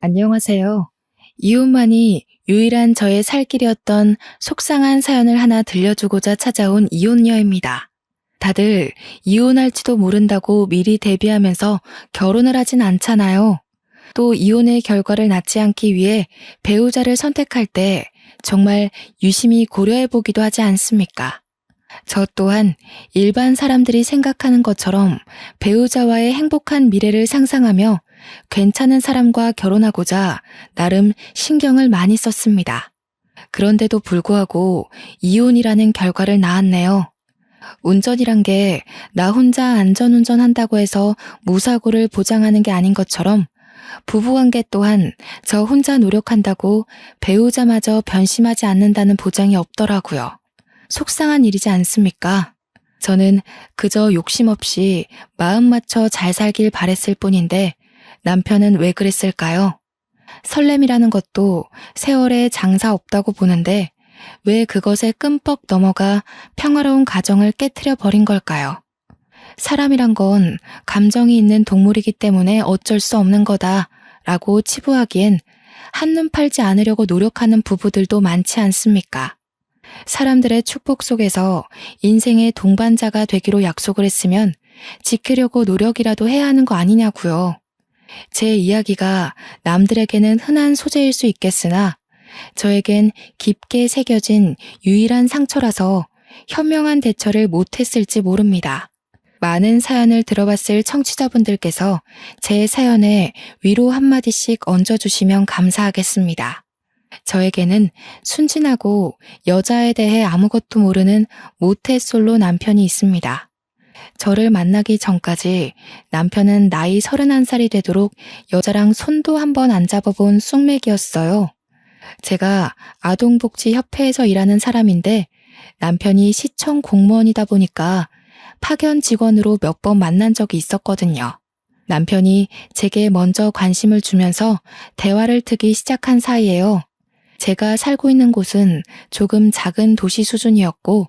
안녕하세요. 이혼만이 유일한 저의 살 길이었던 속상한 사연을 하나 들려주고자 찾아온 이혼녀입니다. 다들 이혼할지도 모른다고 미리 대비하면서 결혼을 하진 않잖아요. 또 이혼의 결과를 낳지 않기 위해 배우자를 선택할 때 정말 유심히 고려해 보기도 하지 않습니까? 저 또한 일반 사람들이 생각하는 것처럼 배우자와의 행복한 미래를 상상하며 괜찮은 사람과 결혼하고자 나름 신경을 많이 썼습니다. 그런데도 불구하고 이혼이라는 결과를 낳았네요. 운전이란 게 나 혼자 안전운전 한다고 해서 무사고를 보장하는 게 아닌 것처럼 부부관계 또한 저 혼자 노력한다고 배우자마저 변심하지 않는다는 보장이 없더라고요. 속상한 일이지 않습니까? 저는 그저 욕심 없이 마음 맞춰 잘 살길 바랬을 뿐인데 남편은 왜 그랬을까요? 설렘이라는 것도 세월에 장사 없다고 보는데 왜 그것에 끔뻑 넘어가 평화로운 가정을 깨트려 버린 걸까요? 사람이란 건 감정이 있는 동물이기 때문에 어쩔 수 없는 거다라고 치부하기엔 한눈 팔지 않으려고 노력하는 부부들도 많지 않습니까? 사람들의 축복 속에서 인생의 동반자가 되기로 약속을 했으면 지키려고 노력이라도 해야 하는 거 아니냐고요. 제 이야기가 남들에게는 흔한 소재일 수 있겠으나 저에겐 깊게 새겨진 유일한 상처라서 현명한 대처를 못했을지 모릅니다. 많은 사연을 들어봤을 청취자분들께서 제 사연에 위로 한마디씩 얹어주시면 감사하겠습니다. 저에게는 순진하고 여자에 대해 아무것도 모르는 모태솔로 남편이 있습니다. 저를 만나기 전까지 남편은 나이 31살이 되도록 여자랑 손도 한번 안 잡아본 쑥맥이었어요. 제가 아동복지협회에서 일하는 사람인데 남편이 시청 공무원이다 보니까 파견 직원으로 몇 번 만난 적이 있었거든요. 남편이 제게 먼저 관심을 주면서 대화를 트기 시작한 사이에요. 제가 살고 있는 곳은 조금 작은 도시 수준이었고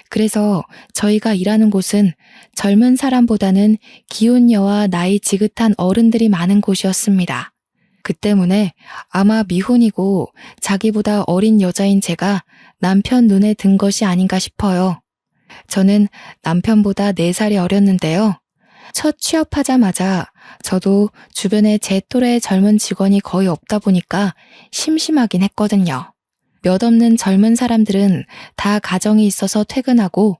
그래서 저희가 일하는 곳은 젊은 사람보다는 기혼녀와 나이 지긋한 어른들이 많은 곳이었습니다. 그 때문에 아마 미혼이고 자기보다 어린 여자인 제가 남편 눈에 든 것이 아닌가 싶어요. 저는 남편보다 4살이 어렸는데요. 첫 취업하자마자 저도 주변에 제 또래의 젊은 직원이 거의 없다 보니까 심심하긴 했거든요. 몇 없는 젊은 사람들은 다 가정이 있어서 퇴근하고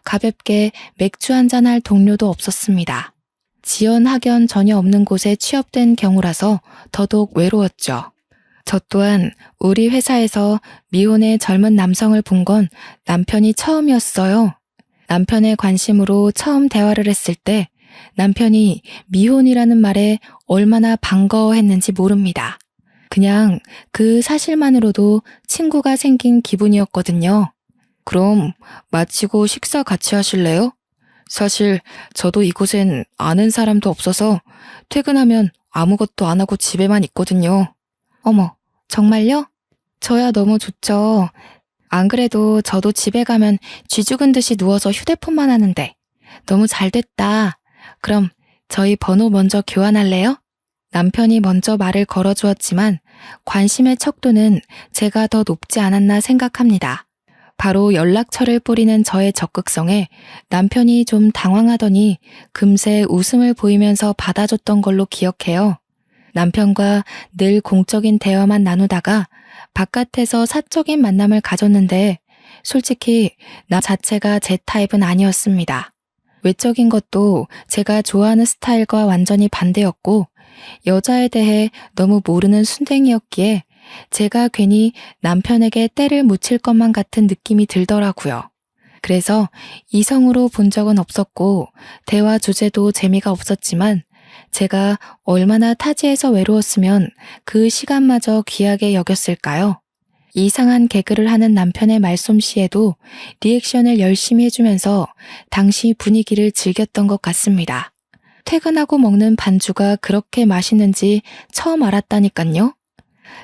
가볍게 맥주 한잔 할 동료도 없었습니다. 지연 학연 전혀 없는 곳에 취업된 경우라서 더더욱 외로웠죠. 저 또한 우리 회사에서 미혼의 젊은 남성을 본 건 남편이 처음이었어요. 남편의 관심으로 처음 대화를 했을 때 남편이 미혼이라는 말에 얼마나 반가워했는지 모릅니다. 그냥 그 사실만으로도 친구가 생긴 기분이었거든요. 그럼 마치고 식사 같이 하실래요? 사실 저도 이곳엔 아는 사람도 없어서 퇴근하면 아무것도 안 하고 집에만 있거든요. 어머, 정말요? 저야 너무 좋죠. 안 그래도 저도 집에 가면 쥐 죽은 듯이 누워서 휴대폰만 하는데 너무 잘 됐다. 그럼 저희 번호 먼저 교환할래요? 남편이 먼저 말을 걸어주었지만 관심의 척도는 제가 더 높지 않았나 생각합니다. 바로 연락처를 뿌리는 저의 적극성에 남편이 좀 당황하더니 금세 웃음을 보이면서 받아줬던 걸로 기억해요. 남편과 늘 공적인 대화만 나누다가 바깥에서 사적인 만남을 가졌는데 솔직히 나 자체가 제 타입은 아니었습니다. 외적인 것도 제가 좋아하는 스타일과 완전히 반대였고 여자에 대해 너무 모르는 순댕이였기에 제가 괜히 남편에게 때를 묻힐 것만 같은 느낌이 들더라고요. 그래서 이성으로 본 적은 없었고 대화 주제도 재미가 없었지만 제가 얼마나 타지에서 외로웠으면 그 시간마저 귀하게 여겼을까요? 이상한 개그를 하는 남편의 말솜씨에도 리액션을 열심히 해주면서 당시 분위기를 즐겼던 것 같습니다. 퇴근하고 먹는 반주가 그렇게 맛있는지 처음 알았다니깐요.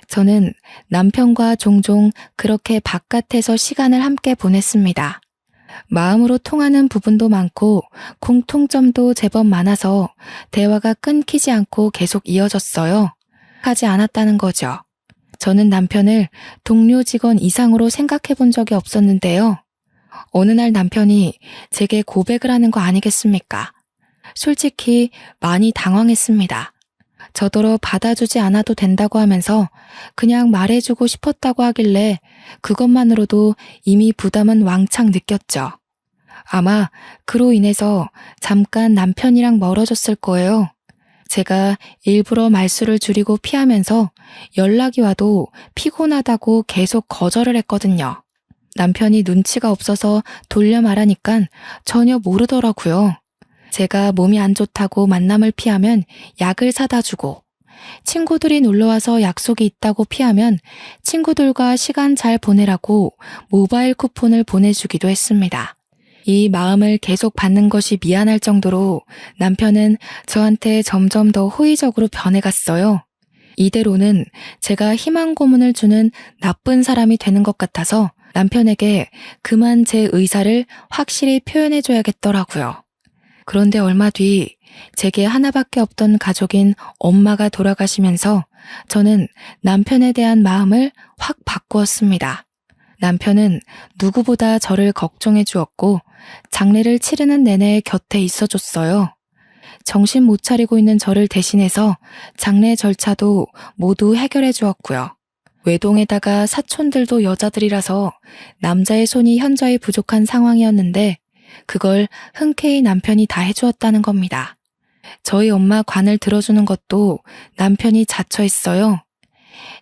저는 남편과 종종 그렇게 바깥에서 시간을 함께 보냈습니다. 마음으로 통하는 부분도 많고 공통점도 제법 많아서 대화가 끊기지 않고 계속 이어졌어요. 하지 않았다는 거죠. 저는 남편을 동료 직원 이상으로 생각해 본 적이 없었는데요. 어느 날 남편이 제게 고백을 하는 거 아니겠습니까? 솔직히 많이 당황했습니다. 저더러 받아주지 않아도 된다고 하면서 그냥 말해주고 싶었다고 하길래 그것만으로도 이미 부담은 왕창 느꼈죠. 아마 그로 인해서 잠깐 남편이랑 멀어졌을 거예요. 제가 일부러 말수를 줄이고 피하면서 연락이 와도 피곤하다고 계속 거절을 했거든요. 남편이 눈치가 없어서 돌려 말하니까 전혀 모르더라고요. 제가 몸이 안 좋다고 만남을 피하면 약을 사다 주고, 친구들이 놀러와서 약속이 있다고 피하면 친구들과 시간 잘 보내라고 모바일 쿠폰을 보내주기도 했습니다. 이 마음을 계속 받는 것이 미안할 정도로 남편은 저한테 점점 더 호의적으로 변해갔어요. 이대로는 제가 희망 고문을 주는 나쁜 사람이 되는 것 같아서 남편에게 그만 제 의사를 확실히 표현해줘야겠더라고요. 그런데 얼마 뒤 제게 하나밖에 없던 가족인 엄마가 돌아가시면서 저는 남편에 대한 마음을 확 바꾸었습니다. 남편은 누구보다 저를 걱정해 주었고 장례를 치르는 내내 곁에 있어줬어요. 정신 못 차리고 있는 저를 대신해서 장례 절차도 모두 해결해 주었고요. 외동에다가 사촌들도 여자들이라서 남자의 손이 현저히 부족한 상황이었는데 그걸 흔쾌히 남편이 다 해주었다는 겁니다. 저희 엄마 관을 들어주는 것도 남편이 자처했어요.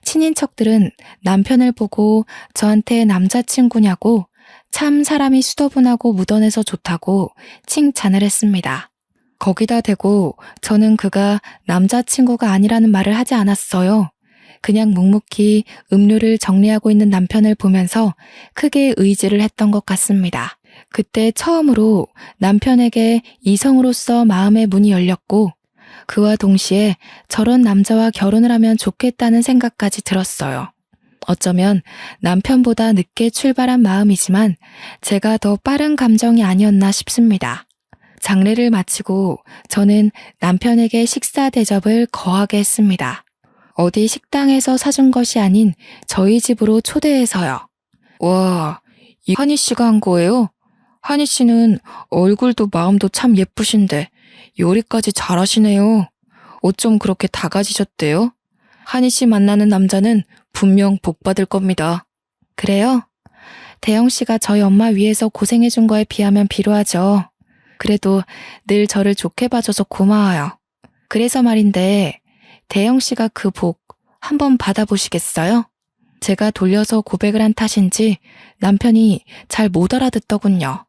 친인척들은 남편을 보고 저한테 남자친구냐고 참 사람이 수더분하고 묻어내서 좋다고 칭찬을 했습니다. 거기다 대고 저는 그가 남자친구가 아니라는 말을 하지 않았어요. 그냥 묵묵히 음료를 정리하고 있는 남편을 보면서 크게 의지를 했던 것 같습니다. 그때 처음으로 남편에게 이성으로서 마음의 문이 열렸고 그와 동시에 저런 남자와 결혼을 하면 좋겠다는 생각까지 들었어요. 어쩌면 남편보다 늦게 출발한 마음이지만 제가 더 빠른 감정이 아니었나 싶습니다. 장례를 마치고 저는 남편에게 식사 대접을 거하게 했습니다. 어디 식당에서 사준 것이 아닌 저희 집으로 초대해서요. 와, 이 한희 씨가 한 거예요? 한희 씨는 얼굴도 마음도 참 예쁘신데 요리까지 잘하시네요. 어쩜 그렇게 다 가지셨대요? 한희 씨 만나는 남자는 분명 복 받을 겁니다. 그래요? 대영 씨가 저희 엄마 위해서 고생해준 거에 비하면 비루하죠. 그래도 늘 저를 좋게 봐줘서 고마워요. 그래서 말인데 대영 씨가 그 복 한번 받아보시겠어요? 제가 돌려서 고백을 한 탓인지 남편이 잘 못 알아듣더군요.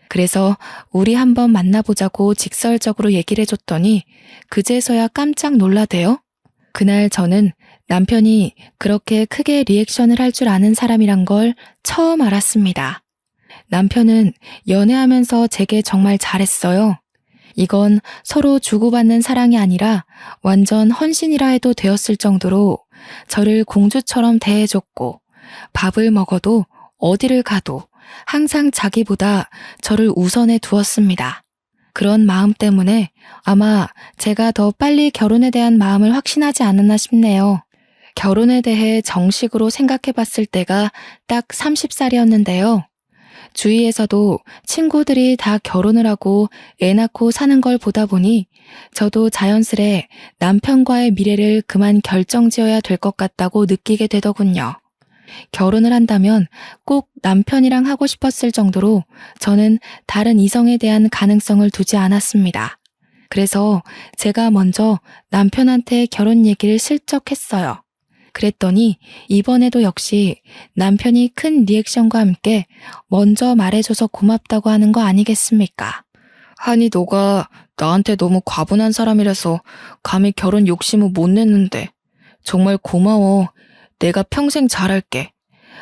그래서 우리 한번 만나보자고 직설적으로 얘기를 해줬더니 그제서야 깜짝 놀라대요. 그날 저는 남편이 그렇게 크게 리액션을 할 줄 아는 사람이란 걸 처음 알았습니다. 남편은 연애하면서 제게 정말 잘했어요. 이건 서로 주고받는 사랑이 아니라 완전 헌신이라 해도 되었을 정도로 저를 공주처럼 대해줬고 밥을 먹어도 어디를 가도 항상 자기보다 저를 우선해 두었습니다. 그런 마음 때문에 아마 제가 더 빨리 결혼에 대한 마음을 확신하지 않았나 싶네요. 결혼에 대해 정식으로 생각해 봤을 때가 딱 30살이었는데요. 주위에서도 친구들이 다 결혼을 하고 애 낳고 사는 걸 보다 보니 저도 자연스레 남편과의 미래를 그만 결정지어야 될 것 같다고 느끼게 되더군요. 결혼을 한다면 꼭 남편이랑 하고 싶었을 정도로 저는 다른 이성에 대한 가능성을 두지 않았습니다. 그래서 제가 먼저 남편한테 결혼 얘기를 슬쩍 했어요. 그랬더니 이번에도 역시 남편이 큰 리액션과 함께 먼저 말해줘서 고맙다고 하는 거 아니겠습니까? 한이 너가 나한테 너무 과분한 사람이라서 감히 결혼 욕심을 못 냈는데 정말 고마워. 내가 평생 잘할게.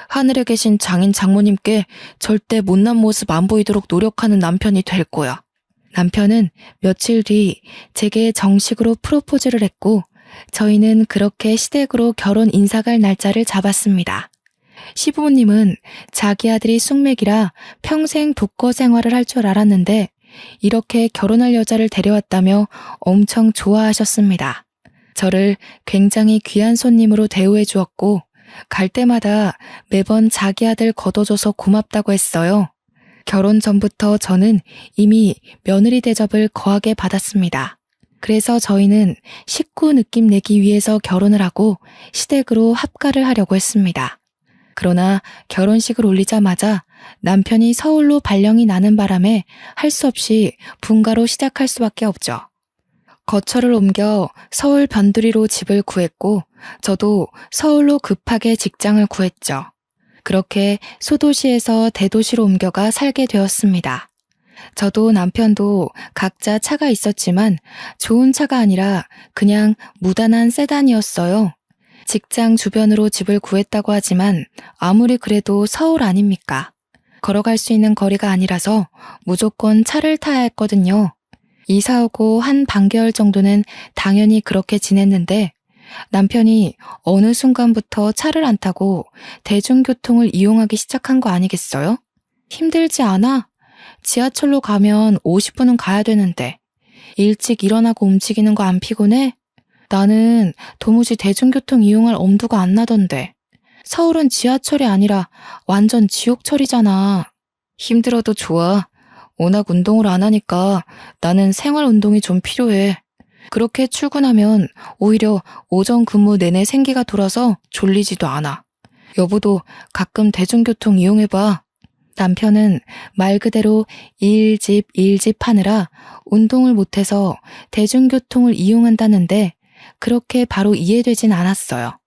하늘에 계신 장인 장모님께 절대 못난 모습 안 보이도록 노력하는 남편이 될 거야. 남편은 며칠 뒤 제게 정식으로 프로포즈를 했고 저희는 그렇게 시댁으로 결혼 인사갈 날짜를 잡았습니다. 시부모님은 자기 아들이 숙맥이라 평생 독거 생활을 할 줄 알았는데 이렇게 결혼할 여자를 데려왔다며 엄청 좋아하셨습니다. 저를 굉장히 귀한 손님으로 대우해 주었고 갈 때마다 매번 자기 아들 거둬줘서 고맙다고 했어요. 결혼 전부터 저는 이미 며느리 대접을 거하게 받았습니다. 그래서 저희는 식구 느낌 내기 위해서 결혼을 하고 시댁으로 합가를 하려고 했습니다. 그러나 결혼식을 올리자마자 남편이 서울로 발령이 나는 바람에 할 수 없이 분가로 시작할 수밖에 없죠. 거처를 옮겨 서울 변두리로 집을 구했고 저도 서울로 급하게 직장을 구했죠. 그렇게 소도시에서 대도시로 옮겨가 살게 되었습니다. 저도 남편도 각자 차가 있었지만 좋은 차가 아니라 그냥 무단한 세단이었어요. 직장 주변으로 집을 구했다고 하지만 아무리 그래도 서울 아닙니까? 걸어갈 수 있는 거리가 아니라서 무조건 차를 타야 했거든요. 이사 오고 한 반개월 정도는 당연히 그렇게 지냈는데 남편이 어느 순간부터 차를 안 타고 대중교통을 이용하기 시작한 거 아니겠어요? 힘들지 않아? 지하철로 가면 50분은 가야 되는데 일찍 일어나고 움직이는 거 안 피곤해? 나는 도무지 대중교통 이용할 엄두가 안 나던데. 서울은 지하철이 아니라 완전 지옥철이잖아. 힘들어도 좋아. 워낙 운동을 안 하니까 나는 생활 운동이 좀 필요해. 그렇게 출근하면 오히려 오전 근무 내내 생기가 돌아서 졸리지도 않아. 여보도 가끔 대중교통 이용해봐. 남편은 말 그대로 일집 하느라 운동을 못해서 대중교통을 이용한다는데 그렇게 바로 이해되진 않았어요.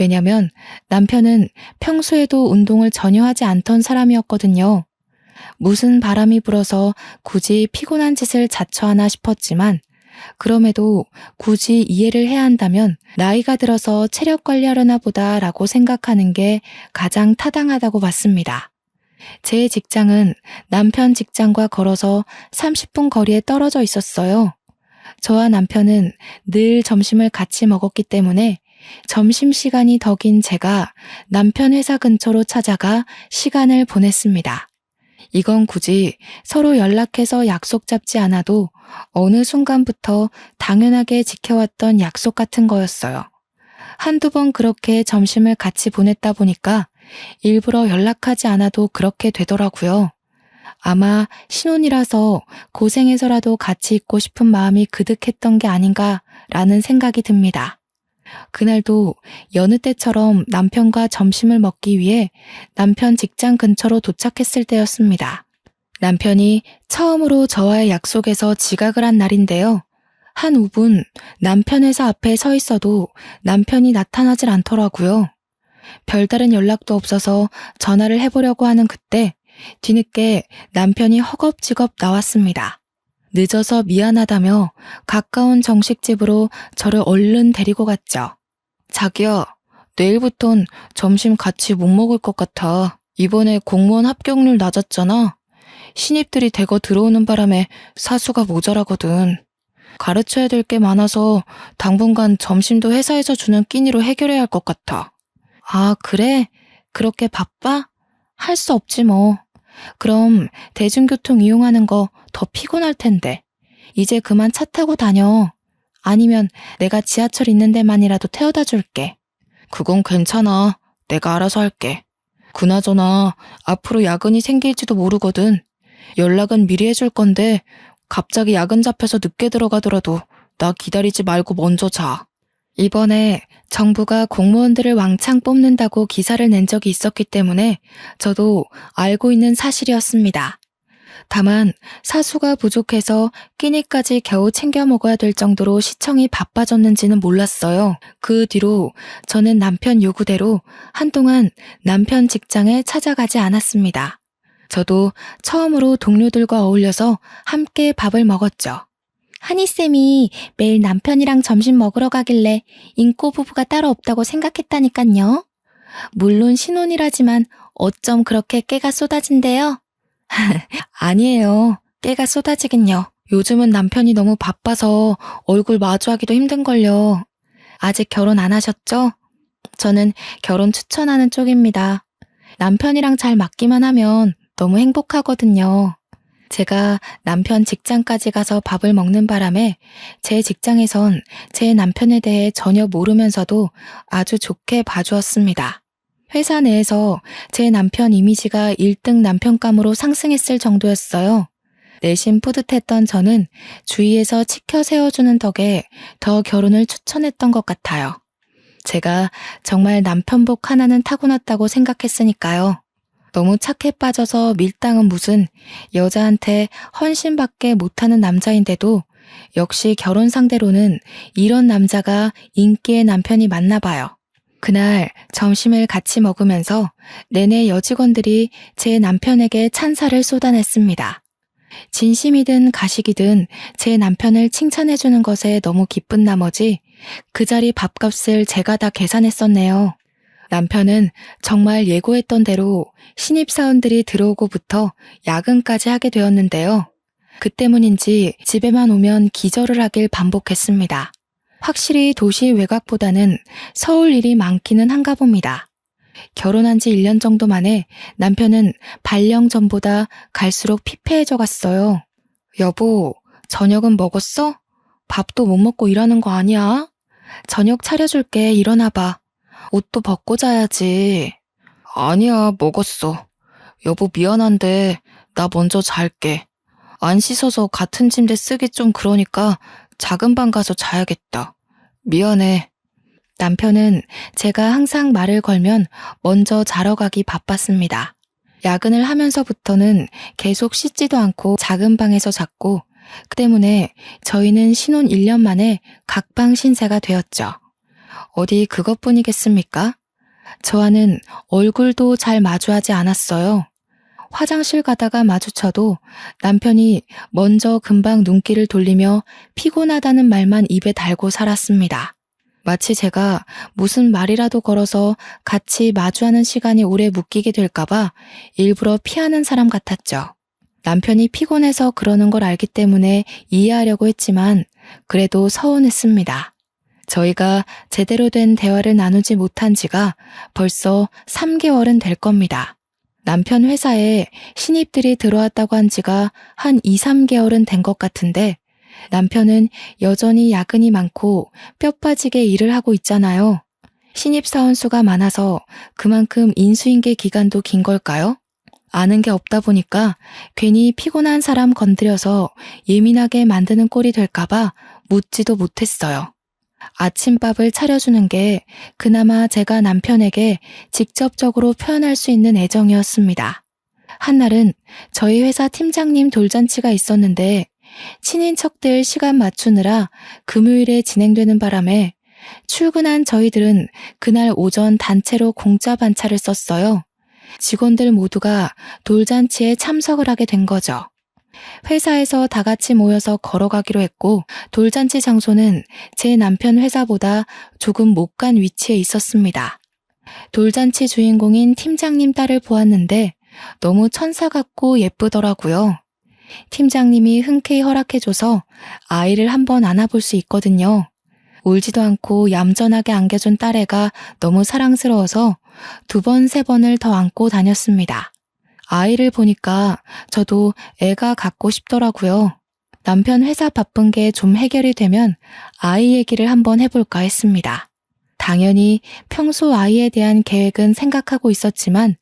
왜냐면 남편은 평소에도 운동을 전혀 하지 않던 사람이었거든요. 무슨 바람이 불어서 굳이 피곤한 짓을 자처하나 싶었지만 그럼에도 굳이 이해를 해야 한다면 나이가 들어서 체력 관리하려나 보다라고 생각하는 게 가장 타당하다고 봤습니다. 제 직장은 남편 직장과 걸어서 30분 거리에 떨어져 있었어요. 저와 남편은 늘 점심을 같이 먹었기 때문에 점심시간이 더 긴 제가 남편 회사 근처로 찾아가 시간을 보냈습니다. 이건 굳이 서로 연락해서 약속 잡지 않아도 어느 순간부터 당연하게 지켜왔던 약속 같은 거였어요. 한두 번 그렇게 점심을 같이 보냈다 보니까 일부러 연락하지 않아도 그렇게 되더라고요. 아마 신혼이라서 고생해서라도 같이 있고 싶은 마음이 그득했던 게 아닌가라는 생각이 듭니다. 그날도 여느 때처럼 남편과 점심을 먹기 위해 남편 직장 근처로 도착했을 때였습니다. 남편이 처음으로 저와의 약속에서 지각을 한 날인데요. 한 5분 남편 회사 앞에 서 있어도 남편이 나타나질 않더라고요. 별다른 연락도 없어서 전화를 해보려고 하는 그때 뒤늦게 남편이 허겁지겁 나왔습니다. 늦어서 미안하다며 가까운 정식집으로 저를 얼른 데리고 갔죠. 자기야, 내일부턴 점심 같이 못 먹을 것 같아. 이번에 공무원 합격률 낮았잖아. 신입들이 대거 들어오는 바람에 사수가 모자라거든. 가르쳐야 될 게 많아서 당분간 점심도 회사에서 주는 끼니로 해결해야 할 것 같아. 아, 그래? 그렇게 바빠? 할 수 없지 뭐. 그럼 대중교통 이용하는 거 더 피곤할 텐데. 이제 그만 차 타고 다녀. 아니면 내가 지하철 있는 데만이라도 태워다 줄게. 그건 괜찮아. 내가 알아서 할게. 그나저나 앞으로 야근이 생길지도 모르거든. 연락은 미리 해줄 건데 갑자기 야근 잡혀서 늦게 들어가더라도 나 기다리지 말고 먼저 자. 이번에 정부가 공무원들을 왕창 뽑는다고 기사를 낸 적이 있었기 때문에 저도 알고 있는 사실이었습니다. 다만 사수가 부족해서 끼니까지 겨우 챙겨 먹어야 될 정도로 시청이 바빠졌는지는 몰랐어요. 그 뒤로 저는 남편 요구대로 한동안 남편 직장에 찾아가지 않았습니다. 저도 처음으로 동료들과 어울려서 함께 밥을 먹었죠. 한이쌤이 매일 남편이랑 점심 먹으러 가길래 인꼬 부부가 따로 없다고 생각했다니깐요. 물론 신혼이라지만 어쩜 그렇게 깨가 쏟아진대요? 아니에요. 깨가 쏟아지긴요. 요즘은 남편이 너무 바빠서 얼굴 마주하기도 힘든걸요. 아직 결혼 안 하셨죠? 저는 결혼 추천하는 쪽입니다. 남편이랑 잘 맞기만 하면 너무 행복하거든요. 제가 남편 직장까지 가서 밥을 먹는 바람에 제 직장에선 제 남편에 대해 전혀 모르면서도 아주 좋게 봐주었습니다. 회사 내에서 제 남편 이미지가 1등 남편감으로 상승했을 정도였어요. 내심 뿌듯했던 저는 주위에서 치켜 세워주는 덕에 더 결혼을 추천했던 것 같아요. 제가 정말 남편복 하나는 타고났다고 생각했으니까요. 너무 착해 빠져서 밀당은 무슨 여자한테 헌신밖에 못하는 남자인데도 역시 결혼 상대로는 이런 남자가 인기의 남편이 맞나 봐요. 그날 점심을 같이 먹으면서 내내 여직원들이 제 남편에게 찬사를 쏟아냈습니다. 진심이든 가식이든 제 남편을 칭찬해주는 것에 너무 기쁜 나머지 그 자리 밥값을 제가 다 계산했었네요. 남편은 정말 예고했던 대로 신입사원들이 들어오고부터 야근까지 하게 되었는데요. 그 때문인지 집에만 오면 기절을 하길 반복했습니다. 확실히 도시 외곽보다는 서울 일이 많기는 한가 봅니다. 결혼한 지 1년 정도 만에 남편은 발령 전보다 갈수록 피폐해져 갔어요. 여보, 저녁은 먹었어? 밥도 못 먹고 일하는 거 아니야? 저녁 차려줄게, 일어나봐. 옷도 벗고 자야지. 아니야, 먹었어. 여보 미안한데 나 먼저 잘게. 안 씻어서 같은 침대 쓰기 좀 그러니까 작은 방 가서 자야겠다. 미안해. 남편은 제가 항상 말을 걸면 먼저 자러 가기 바빴습니다. 야근을 하면서부터는 계속 씻지도 않고 작은 방에서 잤고 그 때문에 저희는 신혼 1년 만에 각방 신세가 되었죠. 어디 그것뿐이겠습니까? 저와는 얼굴도 잘 마주하지 않았어요. 화장실 가다가 마주쳐도 남편이 먼저 금방 눈길을 돌리며 피곤하다는 말만 입에 달고 살았습니다. 마치 제가 무슨 말이라도 걸어서 같이 마주하는 시간이 오래 묶이게 될까봐 일부러 피하는 사람 같았죠. 남편이 피곤해서 그러는 걸 알기 때문에 이해하려고 했지만 그래도 서운했습니다. 저희가 제대로 된 대화를 나누지 못한 지가 벌써 3개월은 될 겁니다. 남편 회사에 신입들이 들어왔다고 한 지가 한 2, 3개월은 된 것 같은데 남편은 여전히 야근이 많고 뼈 빠지게 일을 하고 있잖아요. 신입사원 수가 많아서 그만큼 인수인계 기간도 긴 걸까요? 아는 게 없다 보니까 괜히 피곤한 사람 건드려서 예민하게 만드는 꼴이 될까봐 묻지도 못했어요. 아침밥을 차려주는 게 그나마 제가 남편에게 직접적으로 표현할 수 있는 애정이었습니다. 한날은 저희 회사 팀장님 돌잔치가 있었는데 친인척들 시간 맞추느라 금요일에 진행되는 바람에 출근한 저희들은 그날 오전 단체로 공짜 반차를 썼어요. 직원들 모두가 돌잔치에 참석을 하게 된 거죠. 회사에서 다 같이 모여서 걸어가기로 했고 돌잔치 장소는 제 남편 회사보다 조금 못 간 위치에 있었습니다. 돌잔치 주인공인 팀장님 딸을 보았는데 너무 천사 같고 예쁘더라고요. 팀장님이 흔쾌히 허락해줘서 아이를 한번 안아볼 수 있거든요. 울지도 않고 얌전하게 안겨준 딸애가 너무 사랑스러워서 2번, 3번을 더 안고 다녔습니다. 아이를 보니까 저도 애가 갖고 싶더라고요. 남편 회사 바쁜 게 좀 해결이 되면 아이 얘기를 한번 해볼까 했습니다. 당연히 평소 아이에 대한 계획은 생각하고 있었지만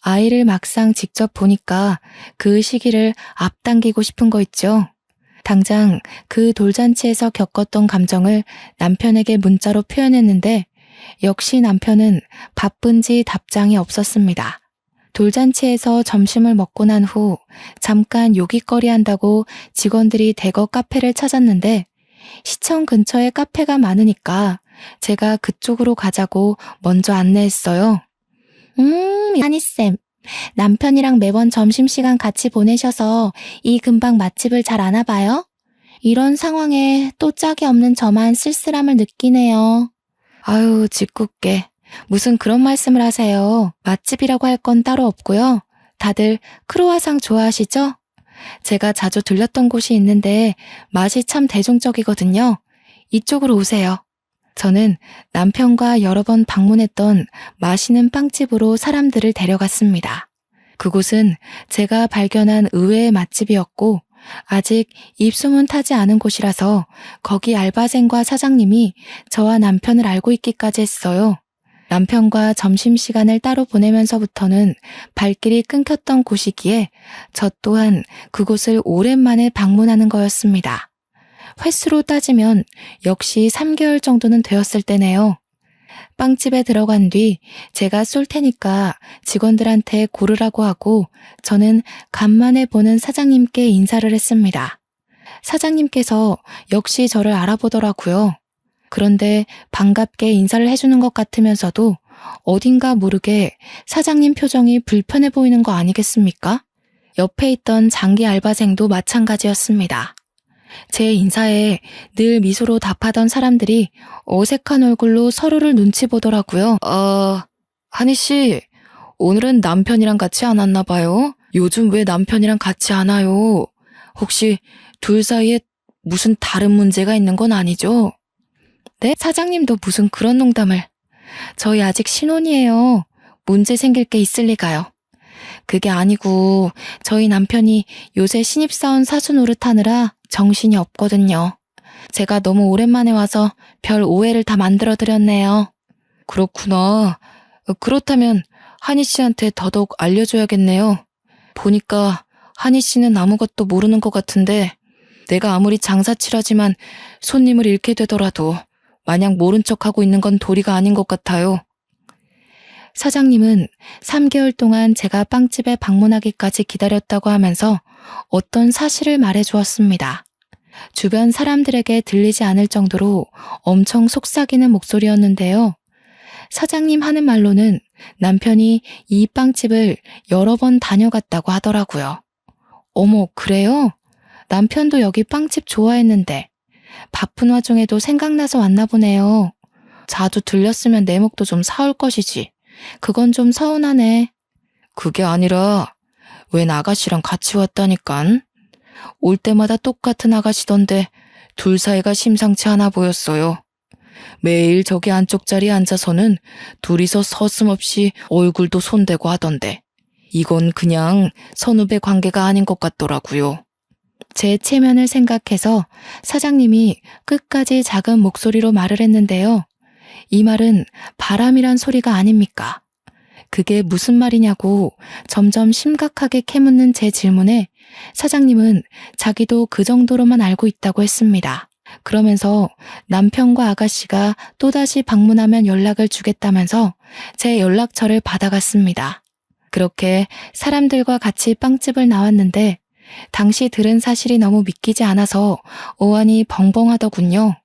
아이를 막상 직접 보니까 그 시기를 앞당기고 싶은 거 있죠. 당장 그 돌잔치에서 겪었던 감정을 남편에게 문자로 표현했는데 역시 남편은 바쁜지 답장이 없었습니다. 돌잔치에서 점심을 먹고 난 후 잠깐 요깃거리 한다고 직원들이 대거 카페를 찾았는데 시청 근처에 카페가 많으니까 제가 그쪽으로 가자고 먼저 안내했어요. 하니쌤. 남편이랑 매번 점심시간 같이 보내셔서 이 근방 맛집을 잘 아나 봐요? 이런 상황에 또 짝이 없는 저만 쓸쓸함을 느끼네요. 아유, 짓궂게. 무슨 그런 말씀을 하세요. 맛집이라고 할 건 따로 없고요. 다들 크로와상 좋아하시죠? 제가 자주 들렸던 곳이 있는데 맛이 참 대중적이거든요. 이쪽으로 오세요. 저는 남편과 여러 번 방문했던 맛있는 빵집으로 사람들을 데려갔습니다. 그곳은 제가 발견한 의외의 맛집이었고 아직 입소문 타지 않은 곳이라서 거기 알바생과 사장님이 저와 남편을 알고 있기까지 했어요. 남편과 점심시간을 따로 보내면서부터는 발길이 끊겼던 곳이기에 저 또한 그곳을 오랜만에 방문하는 거였습니다. 횟수로 따지면 역시 3개월 정도는 되었을 때네요. 빵집에 들어간 뒤 제가 쏠 테니까 직원들한테 고르라고 하고 저는 간만에 보는 사장님께 인사를 했습니다. 사장님께서 역시 저를 알아보더라고요. 그런데 반갑게 인사를 해주는 것 같으면서도 어딘가 모르게 사장님 표정이 불편해 보이는 거 아니겠습니까? 옆에 있던 장기 알바생도 마찬가지였습니다. 제 인사에 늘 미소로 답하던 사람들이 어색한 얼굴로 서로를 눈치 보더라고요. 한희 씨, 오늘은 남편이랑 같이 안 왔나 봐요? 요즘 왜 남편이랑 같이 안 와요? 혹시 둘 사이에 무슨 다른 문제가 있는 건 아니죠? 네? 사장님도 무슨 그런 농담을. 저희 아직 신혼이에요. 문제 생길 게 있을 리가요. 그게 아니고 저희 남편이 요새 신입사원 사수 노릇하느라 정신이 없거든요. 제가 너무 오랜만에 와서 별 오해를 다 만들어드렸네요. 그렇구나. 그렇다면 한희 씨한테 더더욱 알려줘야겠네요. 보니까 한희 씨는 아무것도 모르는 것 같은데 내가 아무리 장사치라지만 손님을 잃게 되더라도 마냥 모른 척하고 있는 건 도리가 아닌 것 같아요. 사장님은 3개월 동안 제가 빵집에 방문하기까지 기다렸다고 하면서 어떤 사실을 말해주었습니다. 주변 사람들에게 들리지 않을 정도로 엄청 속삭이는 목소리였는데요. 사장님 하는 말로는 남편이 이 빵집을 여러 번 다녀갔다고 하더라고요. 어머, 그래요? 남편도 여기 빵집 좋아했는데 바쁜 와중에도 생각나서 왔나 보네요. 자주 들렸으면 내 목도 좀 사올 것이지. 그건 좀 서운하네. 그게 아니라 웬 아가씨랑 같이 왔다니깐. 올 때마다 똑같은 아가씨던데 둘 사이가 심상치 않아 보였어요. 매일 저기 안쪽 자리에 앉아서는 둘이서 서슴없이 얼굴도 손대고 하던데 이건 그냥 선후배 관계가 아닌 것 같더라고요. 제 체면을 생각해서 사장님이 끝까지 작은 목소리로 말을 했는데요. 이 말은 바람이란 소리가 아닙니까? 그게 무슨 말이냐고 점점 심각하게 캐묻는 제 질문에 사장님은 자기도 그 정도로만 알고 있다고 했습니다. 그러면서 남편과 아가씨가 또다시 방문하면 연락을 주겠다면서 제 연락처를 받아갔습니다. 그렇게 사람들과 같이 빵집을 나왔는데 당시 들은 사실이 너무 믿기지 않아서 어안이 벙벙하더군요.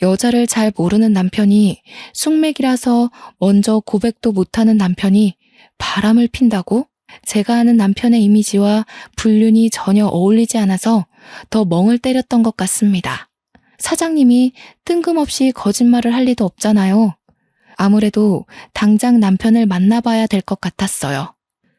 여자를 잘 모르는 남편이 숙맥이라서 먼저 고백도 못하는 남편이 바람을 핀다고? 제가 아는 남편의 이미지와 불륜이 전혀 어울리지 않아서 더 멍을 때렸던 것 같습니다. 사장님이 뜬금없이 거짓말을 할 리도 없잖아요. 아무래도 당장 남편을 만나봐야 될 것 같았어요.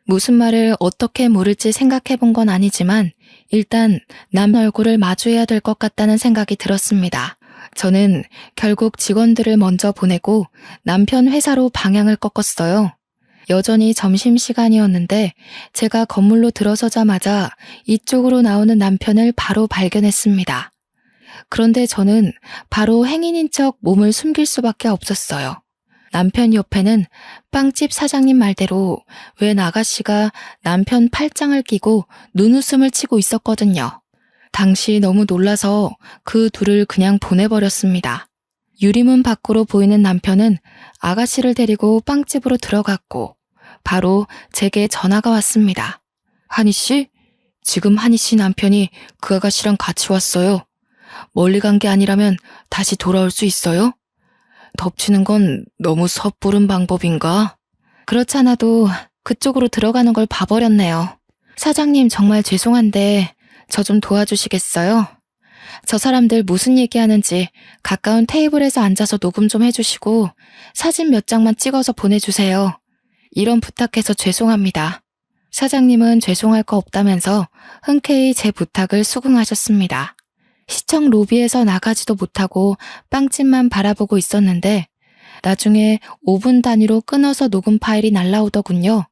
무슨 말을 어떻게 물을지 생각해 본 건 아니지만 일단 남 얼굴을 마주해야 될 것 같다는 생각이 들었습니다. 저는 결국 직원들을 먼저 보내고 남편 회사로 방향을 꺾었어요. 여전히 점심시간이었는데 제가 건물로 들어서자마자 이쪽으로 나오는 남편을 바로 발견했습니다. 그런데 저는 바로 행인인 척 몸을 숨길 수밖에 없었어요. 남편 옆에는 빵집 사장님 말대로 웬 아가씨가 남편 팔짱을 끼고 눈웃음을 치고 있었거든요. 당시 너무 놀라서 그 둘을 그냥 보내버렸습니다. 유리문 밖으로 보이는 남편은 아가씨를 데리고 빵집으로 들어갔고 바로 제게 전화가 왔습니다. 한희 씨? 지금 한희 씨 남편이 그 아가씨랑 같이 왔어요. 멀리 간 게 아니라면 다시 돌아올 수 있어요? 덮치는 건 너무 섣부른 방법인가? 그렇잖아도 그쪽으로 들어가는 걸 봐버렸네요. 사장님 정말 죄송한데 저 좀 도와주시겠어요? 저 사람들 무슨 얘기하는지 가까운 테이블에서 앉아서 녹음 좀 해주시고 사진 몇 장만 찍어서 보내주세요. 이런 부탁해서 죄송합니다. 사장님은 죄송할 거 없다면서 흔쾌히 제 부탁을 수긍하셨습니다. 시청 로비에서 나가지도 못하고 빵집만 바라보고 있었는데 나중에 5분 단위로 끊어서 녹음 파일이 날라오더군요.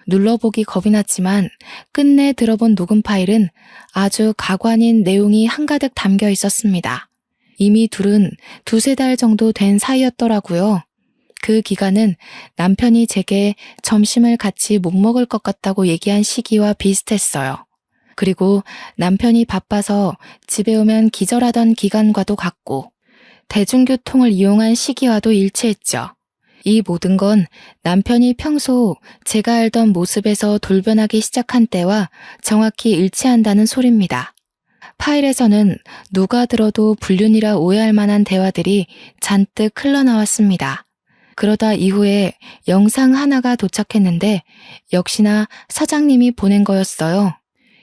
눌러보기 겁이 났지만 끝내 들어본 녹음 파일은 아주 가관인 내용이 한가득 담겨 있었습니다. 이미 둘은 2~3달 정도 된 사이였더라고요. 그 기간은 남편이 제게 점심을 같이 못 먹을 것 같다고 얘기한 시기와 비슷했어요. 그리고 남편이 바빠서 집에 오면 기절하던 기간과도 같고 대중교통을 이용한 시기와도 일치했죠. 이 모든 건 남편이 평소 제가 알던 모습에서 돌변하기 시작한 때와 정확히 일치한다는 소리입니다. 파일에서는 누가 들어도 불륜이라 오해할 만한 대화들이 잔뜩 흘러나왔습니다. 그러다 이후에 영상 하나가 도착했는데 역시나 사장님이 보낸 거였어요.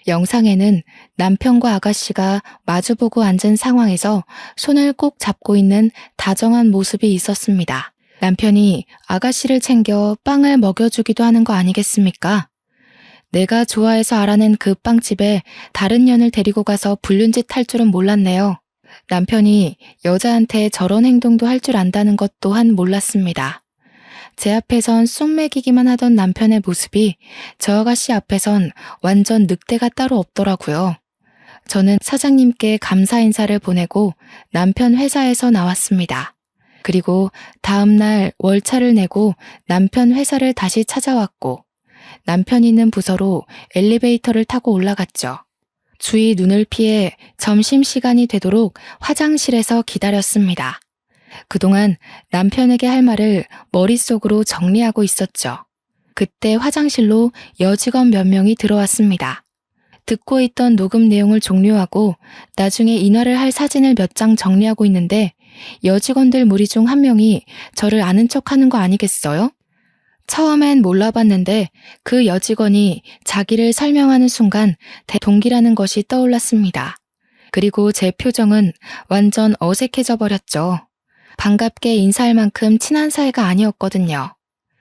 영상에는 남편과 아가씨가 마주보고 앉은 상황에서 손을 꼭 잡고 있는 다정한 모습이 있었습니다. 남편이 아가씨를 챙겨 빵을 먹여주기도 하는 거 아니겠습니까? 내가 좋아해서 알아낸 그 빵집에 다른 년을 데리고 가서 불륜짓 할 줄은 몰랐네요. 남편이 여자한테 저런 행동도 할 줄 안다는 것 또한 몰랐습니다. 제 앞에선 쑥 먹이기만 하던 남편의 모습이 저 아가씨 앞에선 완전 늑대가 따로 없더라고요. 저는 사장님께 감사 인사를 보내고 남편 회사에서 나왔습니다. 그리고 다음날 월차를 내고 남편 회사를 다시 찾아왔고 남편 있는 부서로 엘리베이터를 타고 올라갔죠. 주위 눈을 피해 점심시간이 되도록 화장실에서 기다렸습니다. 그동안 남편에게 할 말을 머릿속으로 정리하고 있었죠. 그때 화장실로 여직원 몇 명이 들어왔습니다. 듣고 있던 녹음 내용을 종료하고 나중에 인화를 할 사진을 몇 장 정리하고 있는데 여직원들 무리 중 한 명이 저를 아는 척하는 거 아니겠어요? 처음엔 몰라봤는데 그 여직원이 자기를 설명하는 순간 동기라는 것이 떠올랐습니다. 그리고 제 표정은 완전 어색해져 버렸죠. 반갑게 인사할 만큼 친한 사이가 아니었거든요.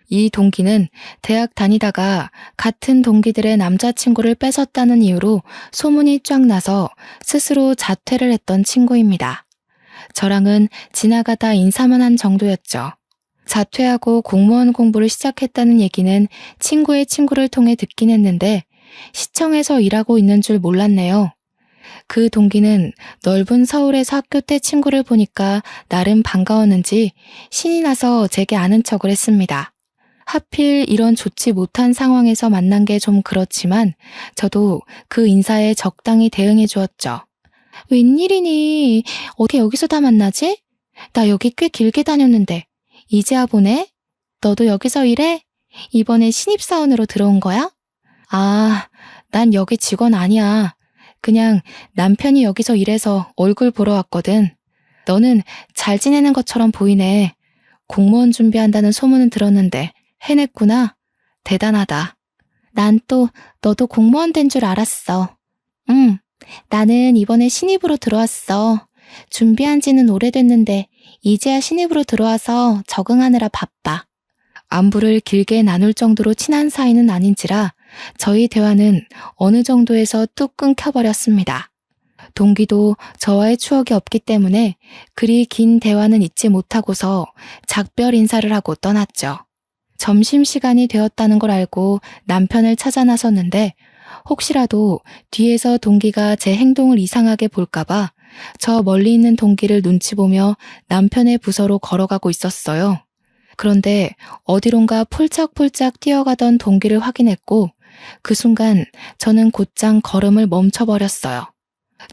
이 동기는 대학 다니다가 같은 동기들의 남자친구를 뺏었다는 이유로 소문이 쫙 나서 스스로 자퇴를 했던 친구입니다. 저랑은 지나가다 인사만 한 정도였죠. 자퇴하고 공무원 공부를 시작했다는 얘기는 친구의 친구를 통해 듣긴 했는데 시청에서 일하고 있는 줄 몰랐네요. 그 동기는 넓은 서울에서 학교 때 친구를 보니까 나름 반가웠는지 신이 나서 제게 아는 척을 했습니다. 하필 이런 좋지 못한 상황에서 만난 게 좀 그렇지만 저도 그 인사에 적당히 대응해 주었죠. 웬일이니? 어떻게 여기서 다 만나지? 나 여기 꽤 길게 다녔는데 이제야 보네? 너도 여기서 일해? 이번에 신입사원으로 들어온 거야? 아, 난 여기 직원 아니야. 그냥 남편이 여기서 일해서 얼굴 보러 왔거든. 너는 잘 지내는 것처럼 보이네. 공무원 준비한다는 소문은 들었는데 해냈구나. 대단하다. 난 또 너도 공무원 된 줄 알았어. 나는 이번에 신입으로 들어왔어. 준비한 지는 오래됐는데 이제야 신입으로 들어와서 적응하느라 바빠. 안부를 길게 나눌 정도로 친한 사이는 아닌지라 저희 대화는 어느 정도에서 뚝 끊겨버렸습니다. 동기도 저와의 추억이 없기 때문에 그리 긴 대화는 잊지 못하고서 작별 인사를 하고 떠났죠. 점심시간이 되었다는 걸 알고 남편을 찾아 나섰는데 혹시라도 뒤에서 동기가 제 행동을 이상하게 볼까봐 저 멀리 있는 동기를 눈치 보며 남편의 부서로 걸어가고 있었어요. 그런데 어디론가 폴짝폴짝 뛰어가던 동기를 확인했고 그 순간 저는 곧장 걸음을 멈춰버렸어요.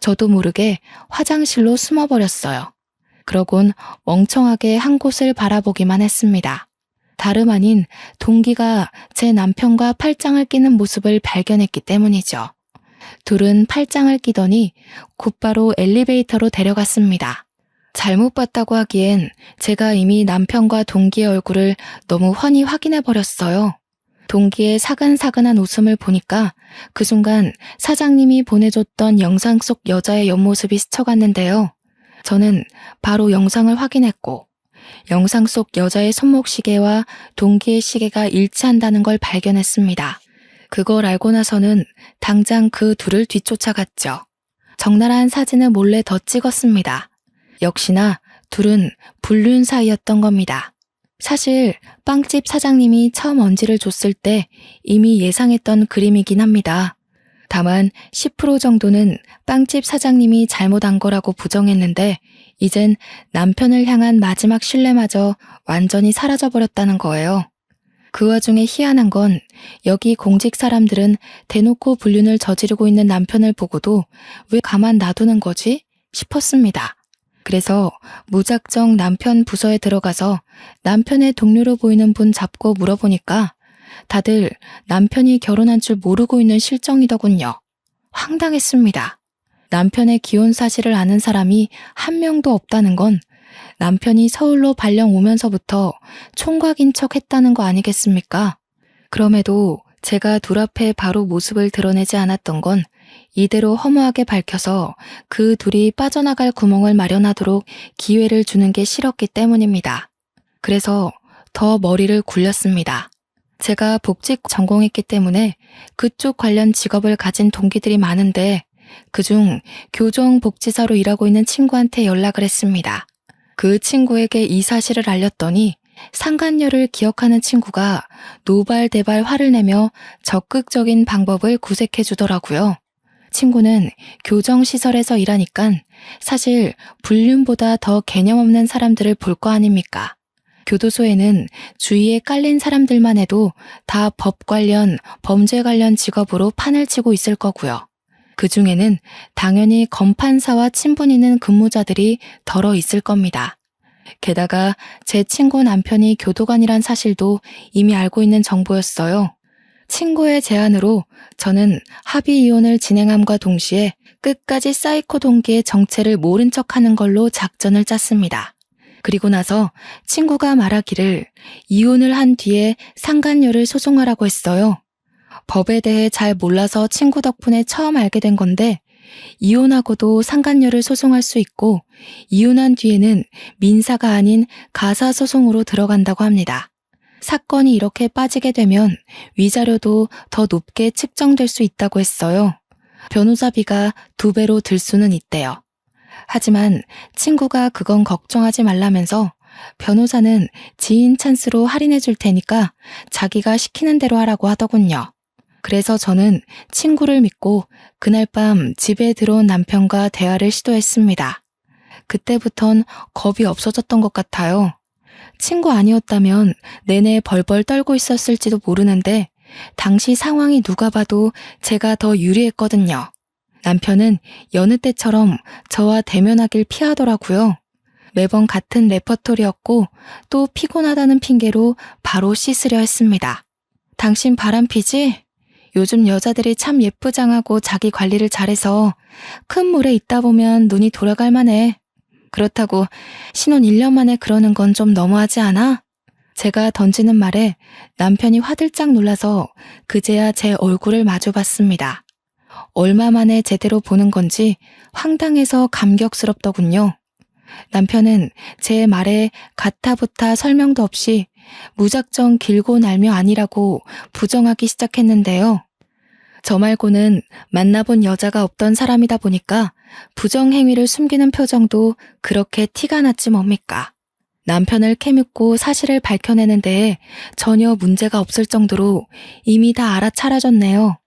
저도 모르게 화장실로 숨어버렸어요. 그러곤 멍청하게 한 곳을 바라보기만 했습니다. 다름 아닌 동기가 제 남편과 팔짱을 끼는 모습을 발견했기 때문이죠. 둘은 팔짱을 끼더니 곧바로 엘리베이터로 데려갔습니다. 잘못 봤다고 하기엔 제가 이미 남편과 동기의 얼굴을 너무 훤히 확인해버렸어요. 동기의 사근사근한 웃음을 보니까 그 순간 사장님이 보내줬던 영상 속 여자의 옆모습이 스쳐갔는데요. 저는 바로 영상을 확인했고 영상 속 여자의 손목시계와 동기의 시계가 일치한다는 걸 발견했습니다. 그걸 알고 나서는 당장 그 둘을 뒤쫓아갔죠. 적나라한 사진을 몰래 더 찍었습니다. 역시나 둘은 불륜 사이였던 겁니다. 사실 빵집 사장님이 처음 언지를 줬을 때 이미 예상했던 그림이긴 합니다. 다만 10% 정도는 빵집 사장님이 잘못한 거라고 부정했는데 이젠 남편을 향한 마지막 신뢰마저 완전히 사라져버렸다는 거예요. 그 와중에 희한한 건 여기 공직 사람들은 대놓고 불륜을 저지르고 있는 남편을 보고도 왜 가만 놔두는 거지? 싶었습니다. 그래서 무작정 남편 부서에 들어가서 남편의 동료로 보이는 분 잡고 물어보니까 다들 남편이 결혼한 줄 모르고 있는 실정이더군요. 황당했습니다. 남편의 기혼 사실을 아는 사람이 한 명도 없다는 건 남편이 서울로 발령 오면서부터 총각인 척 했다는 거 아니겠습니까? 그럼에도 제가 둘 앞에 바로 모습을 드러내지 않았던 건 이대로 허무하게 밝혀서 그 둘이 빠져나갈 구멍을 마련하도록 기회를 주는 게 싫었기 때문입니다. 그래서 더 머리를 굴렸습니다. 제가 복직 전공했기 때문에 그쪽 관련 직업을 가진 동기들이 많은데 그중 교정복지사로 일하고 있는 친구한테 연락을 했습니다. 그 친구에게 이 사실을 알렸더니 상간녀를 기억하는 친구가 노발대발 화를 내며 적극적인 방법을 구색해 주더라고요. 친구는 교정시설에서 일하니깐 사실 불륜보다 더 개념 없는 사람들을 볼 거 아닙니까? 교도소에는 주위에 깔린 사람들만 해도 다 법 관련, 범죄 관련 직업으로 판을 치고 있을 거고요. 그 중에는 당연히 검판사와 친분 있는 근무자들이 덜어 있을 겁니다. 게다가 제 친구 남편이 교도관이란 사실도 이미 알고 있는 정보였어요. 친구의 제안으로 저는 합의 이혼을 진행함과 동시에 끝까지 사이코 동기의 정체를 모른 척하는 걸로 작전을 짰습니다. 그리고 나서 친구가 말하기를 이혼을 한 뒤에 상간녀를 소송하라고 했어요. 법에 대해 잘 몰라서 친구 덕분에 처음 알게 된 건데 이혼하고도 상간녀를 소송할 수 있고 이혼한 뒤에는 민사가 아닌 가사소송으로 들어간다고 합니다. 사건이 이렇게 빠지게 되면 위자료도 더 높게 측정될 수 있다고 했어요. 변호사비가 2배로 들 수는 있대요. 하지만 친구가 그건 걱정하지 말라면서 변호사는 지인 찬스로 할인해 줄 테니까 자기가 시키는 대로 하라고 하더군요. 그래서 저는 친구를 믿고 그날 밤 집에 들어온 남편과 대화를 시도했습니다. 그때부턴 겁이 없어졌던 것 같아요. 친구 아니었다면 내내 벌벌 떨고 있었을지도 모르는데 당시 상황이 누가 봐도 제가 더 유리했거든요. 남편은 여느 때처럼 저와 대면하길 피하더라고요. 매번 같은 레퍼토리였고 또 피곤하다는 핑계로 바로 씻으려 했습니다. 당신 바람피지? 요즘 여자들이 참 예쁘장하고 자기 관리를 잘해서 큰 물에 있다 보면 눈이 돌아갈 만해. 그렇다고 신혼 1년 만에 그러는 건 좀 너무하지 않아? 제가 던지는 말에 남편이 화들짝 놀라서 그제야 제 얼굴을 마주봤습니다. 얼마 만에 제대로 보는 건지 황당해서 감격스럽더군요. 남편은 제 말에 가타부타 설명도 없이 무작정 길고 날며 아니라고 부정하기 시작했는데요. 저 말고는 만나본 여자가 없던 사람이다 보니까 부정행위를 숨기는 표정도 그렇게 티가 났지 뭡니까. 남편을 캐묻고 사실을 밝혀내는 데에 전혀 문제가 없을 정도로 이미 다 알아차려졌네요.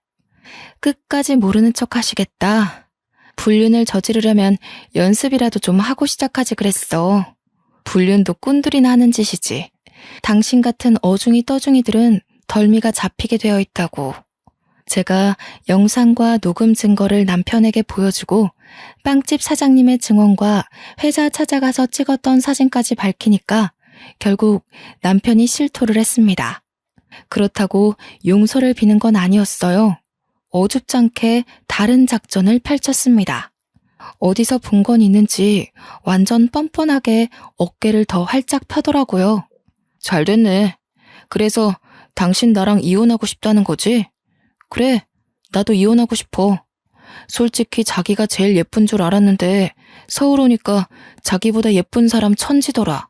끝까지 모르는 척 하시겠다. 불륜을 저지르려면 연습이라도 좀 하고 시작하지 그랬어. 불륜도 꾼들이나 하는 짓이지. 당신 같은 어중이 떠중이들은 덜미가 잡히게 되어 있다고. 제가 영상과 녹음 증거를 남편에게 보여주고 빵집 사장님의 증언과 회사 찾아가서 찍었던 사진까지 밝히니까 결국 남편이 실토를 했습니다. 그렇다고 용서를 비는 건 아니었어요. 어줍잖게 다른 작전을 펼쳤습니다. 어디서 본 건 있는지 완전 뻔뻔하게 어깨를 더 활짝 펴더라고요. 잘 됐네. 그래서 당신 나랑 이혼하고 싶다는 거지? 그래, 나도 이혼하고 싶어. 솔직히 자기가 제일 예쁜 줄 알았는데 서울 오니까 자기보다 예쁜 사람 천지더라.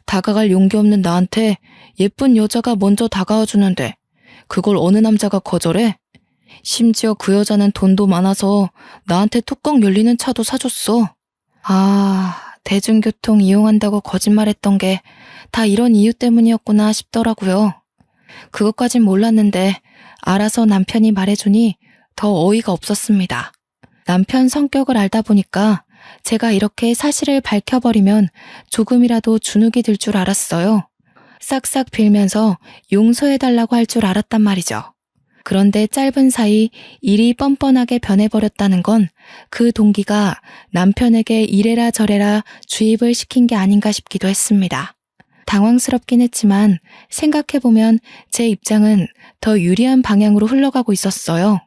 다가갈 용기 없는 나한테 예쁜 여자가 먼저 다가와 주는데 그걸 어느 남자가 거절해? 심지어 그 여자는 돈도 많아서 나한테 뚜껑 열리는 차도 사줬어. 아, 대중교통 이용한다고 거짓말했던 게 다 이런 이유 때문이었구나 싶더라고요. 그것까진 몰랐는데 알아서 남편이 말해주니 더 어이가 없었습니다. 남편 성격을 알다 보니까 제가 이렇게 사실을 밝혀버리면 조금이라도 주눅이 들 줄 알았어요. 싹싹 빌면서 용서해달라고 할 줄 알았단 말이죠. 그런데 짧은 사이 일이 뻔뻔하게 변해버렸다는 건 그 동기가 남편에게 이래라 저래라 주입을 시킨 게 아닌가 싶기도 했습니다. 당황스럽긴 했지만 생각해보면 제 입장은 더 유리한 방향으로 흘러가고 있었어요.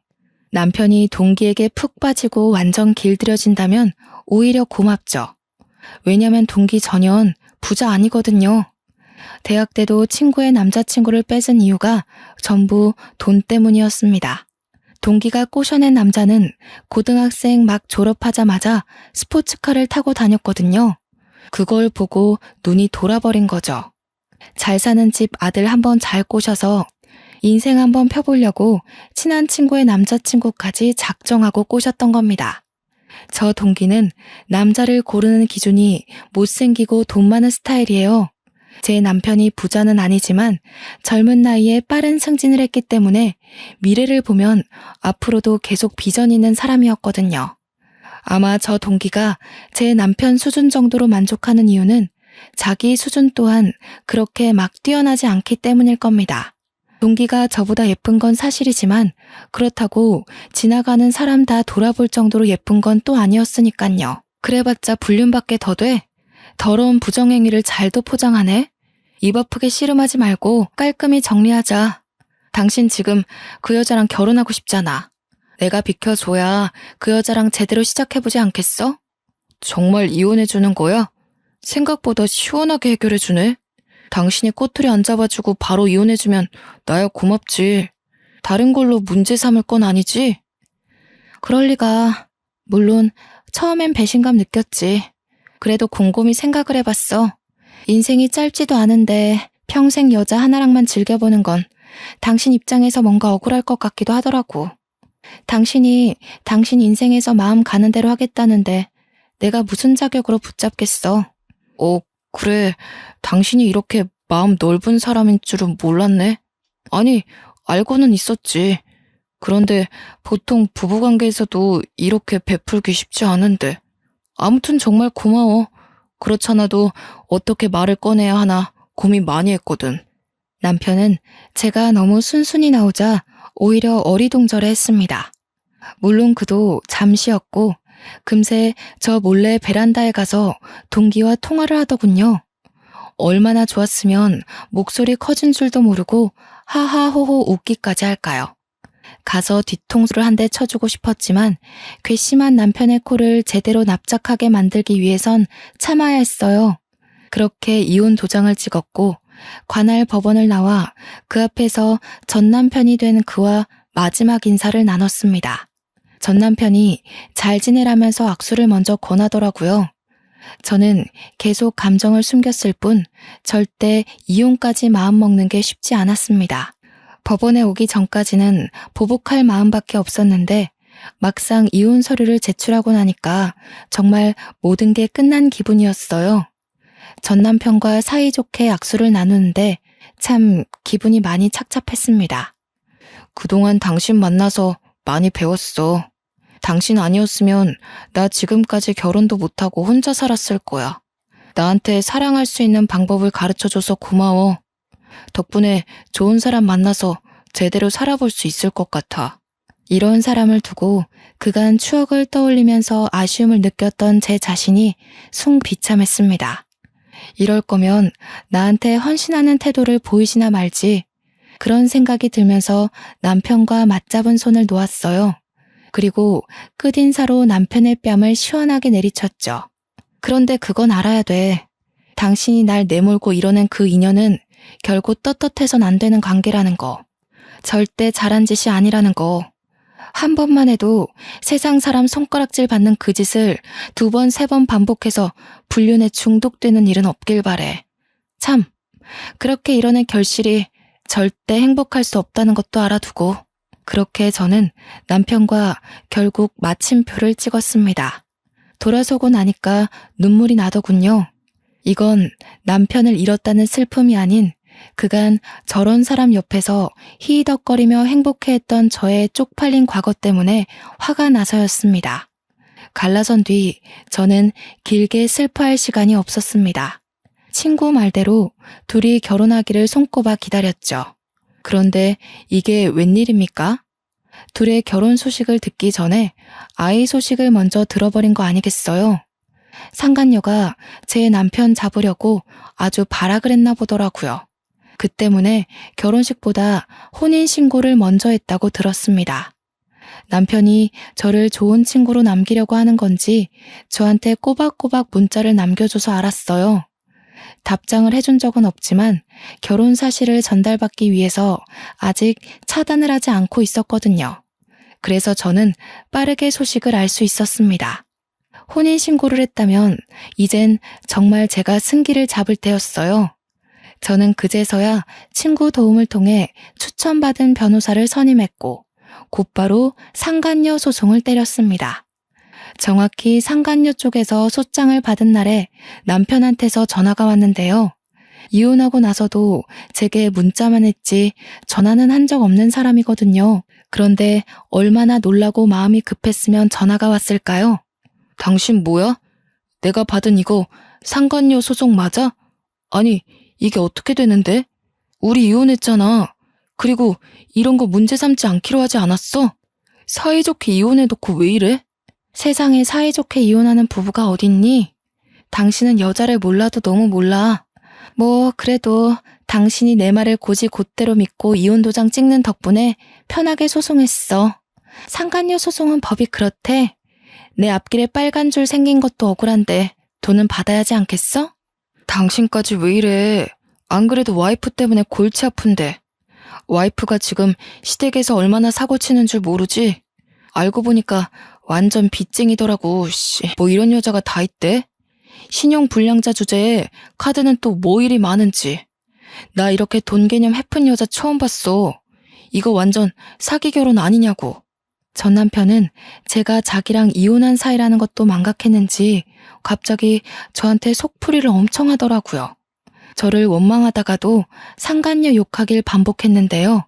남편이 동기에게 푹 빠지고 완전 길들여진다면 오히려 고맙죠. 왜냐면 동기 전현 부자 아니거든요. 대학 때도 친구의 남자친구를 뺏은 이유가 전부 돈 때문이었습니다. 동기가 꼬셔낸 남자는 고등학생 막 졸업하자마자 스포츠카를 타고 다녔거든요. 그걸 보고 눈이 돌아버린 거죠. 잘 사는 집 아들 한번 잘 꼬셔서 인생 한번 펴보려고 친한 친구의 남자친구까지 작정하고 꼬셨던 겁니다. 저 동기는 남자를 고르는 기준이 못생기고 돈 많은 스타일이에요. 제 남편이 부자는 아니지만 젊은 나이에 빠른 승진을 했기 때문에 미래를 보면 앞으로도 계속 비전 있는 사람이었거든요. 아마 저 동기가 제 남편 수준 정도로 만족하는 이유는 자기 수준 또한 그렇게 막 뛰어나지 않기 때문일 겁니다. 동기가 저보다 예쁜 건 사실이지만 그렇다고 지나가는 사람 다 돌아볼 정도로 예쁜 건 또 아니었으니깐요. 그래봤자 불륜밖에 더 돼? 더러운 부정행위를 잘도 포장하네? 입 아프게 씨름하지 말고 깔끔히 정리하자. 당신 지금 그 여자랑 결혼하고 싶잖아. 내가 비켜줘야 그 여자랑 제대로 시작해보지 않겠어? 정말 이혼해주는 거야? 생각보다 시원하게 해결해주네. 당신이 꼬투리 안 잡아주고 바로 이혼해주면 나야 고맙지. 다른 걸로 문제 삼을 건 아니지? 그럴 리가. 물론 처음엔 배신감 느꼈지. 그래도 곰곰이 생각을 해봤어. 인생이 짧지도 않은데 평생 여자 하나랑만 즐겨보는 건 당신 입장에서 뭔가 억울할 것 같기도 하더라고. 당신이 당신 인생에서 마음 가는 대로 하겠다는데 내가 무슨 자격으로 붙잡겠어. 그래. 당신이 이렇게 마음 넓은 사람인 줄은 몰랐네. 아니, 알고는 있었지. 그런데 보통 부부관계에서도 이렇게 베풀기 쉽지 않은데. 아무튼 정말 고마워. 그렇잖아도 어떻게 말을 꺼내야 하나 고민 많이 했거든. 남편은 제가 너무 순순히 나오자 오히려 어리둥절해 했습니다. 물론 그도 잠시였고 금세 저 몰래 베란다에 가서 동기와 통화를 하더군요. 얼마나 좋았으면 목소리 커진 줄도 모르고 하하호호 웃기까지 할까요? 가서 뒤통수를 한 대 쳐주고 싶었지만 괘씸한 남편의 코를 제대로 납작하게 만들기 위해선 참아야 했어요. 그렇게 이혼 도장을 찍었고 관할 법원을 나와 그 앞에서 전 남편이 된 그와 마지막 인사를 나눴습니다. 전 남편이 잘 지내라면서 악수를 먼저 권하더라고요. 저는 계속 감정을 숨겼을 뿐 절대 이혼까지 마음먹는 게 쉽지 않았습니다. 법원에 오기 전까지는 보복할 마음밖에 없었는데 막상 이혼 서류를 제출하고 나니까 정말 모든 게 끝난 기분이었어요. 전 남편과 사이좋게 악수를 나누는데 참 기분이 많이 착잡했습니다. 그동안 당신 만나서 많이 배웠어. 당신 아니었으면 나 지금까지 결혼도 못하고 혼자 살았을 거야. 나한테 사랑할 수 있는 방법을 가르쳐줘서 고마워. 덕분에 좋은 사람 만나서 제대로 살아볼 수 있을 것 같아. 이런 사람을 두고 그간 추억을 떠올리면서 아쉬움을 느꼈던 제 자신이 숭 비참했습니다. 이럴 거면 나한테 헌신하는 태도를 보이시나 말지. 그런 생각이 들면서 남편과 맞잡은 손을 놓았어요. 그리고 끝인사로 남편의 뺨을 시원하게 내리쳤죠. 그런데 그건 알아야 돼. 당신이 날 내몰고 이뤄낸 그 인연은 결코 떳떳해선 안 되는 관계라는 거. 절대 잘한 짓이 아니라는 거. 한 번만 해도 세상 사람 손가락질 받는 그 짓을 2번, 3번 반복해서 불륜에 중독되는 일은 없길 바래. 참, 그렇게 이뤄낸 결실이 절대 행복할 수 없다는 것도 알아두고. 그렇게 저는 남편과 결국 마침표를 찍었습니다. 돌아서고 나니까 눈물이 나더군요. 이건 남편을 잃었다는 슬픔이 아닌 그간 저런 사람 옆에서 히히덕거리며 행복해했던 저의 쪽팔린 과거 때문에 화가 나서였습니다. 갈라선 뒤 저는 길게 슬퍼할 시간이 없었습니다. 친구 말대로 둘이 결혼하기를 손꼽아 기다렸죠. 그런데 이게 웬일입니까? 둘의 결혼 소식을 듣기 전에 아이 소식을 먼저 들어버린 거 아니겠어요? 상간녀가 제 남편 잡으려고 아주 발악을 했나 보더라고요. 그 때문에 결혼식보다 혼인신고를 먼저 했다고 들었습니다. 남편이 저를 좋은 친구로 남기려고 하는 건지 저한테 꼬박꼬박 문자를 남겨줘서 알았어요. 답장을 해준 적은 없지만 결혼 사실을 전달받기 위해서 아직 차단을 하지 않고 있었거든요. 그래서 저는 빠르게 소식을 알 수 있었습니다. 혼인신고를 했다면 이젠 정말 제가 승기를 잡을 때였어요. 저는 그제서야 친구 도움을 통해 추천받은 변호사를 선임했고 곧바로 상간녀 소송을 때렸습니다. 정확히 상간녀 쪽에서 소장을 받은 날에 남편한테서 전화가 왔는데요. 이혼하고 나서도 제게 문자만 했지 전화는 한 적 없는 사람이거든요. 그런데 얼마나 놀라고 마음이 급했으면 전화가 왔을까요? 당신 뭐야? 내가 받은 이거 상간녀 소송 맞아? 아니, 이게 어떻게 되는데? 우리 이혼했잖아. 그리고 이런 거 문제 삼지 않기로 하지 않았어? 사이좋게 이혼해놓고 왜 이래? 세상에 사이좋게 이혼하는 부부가 어딨니? 당신은 여자를 몰라도 너무 몰라. 뭐 그래도 당신이 내 말을 곧이곧대로 믿고 이혼 도장 찍는 덕분에 편하게 소송했어. 상간녀 소송은 법이 그렇대. 내 앞길에 빨간 줄 생긴 것도 억울한데 돈은 받아야지 않겠어? 당신까지 왜 이래? 안 그래도 와이프 때문에 골치 아픈데. 와이프가 지금 시댁에서 얼마나 사고치는 줄 모르지? 알고 보니까 완전 빚쟁이더라고. 뭐 이런 여자가 다 있대? 신용불량자 주제에 카드는 또 뭐 일이 많은지. 나 이렇게 돈 개념 해픈 여자 처음 봤어. 이거 완전 사기 결혼 아니냐고. 전 남편은 제가 자기랑 이혼한 사이라는 것도 망각했는지 갑자기 저한테 속풀이를 엄청 하더라고요. 저를 원망하다가도 상간녀 욕하길 반복했는데요.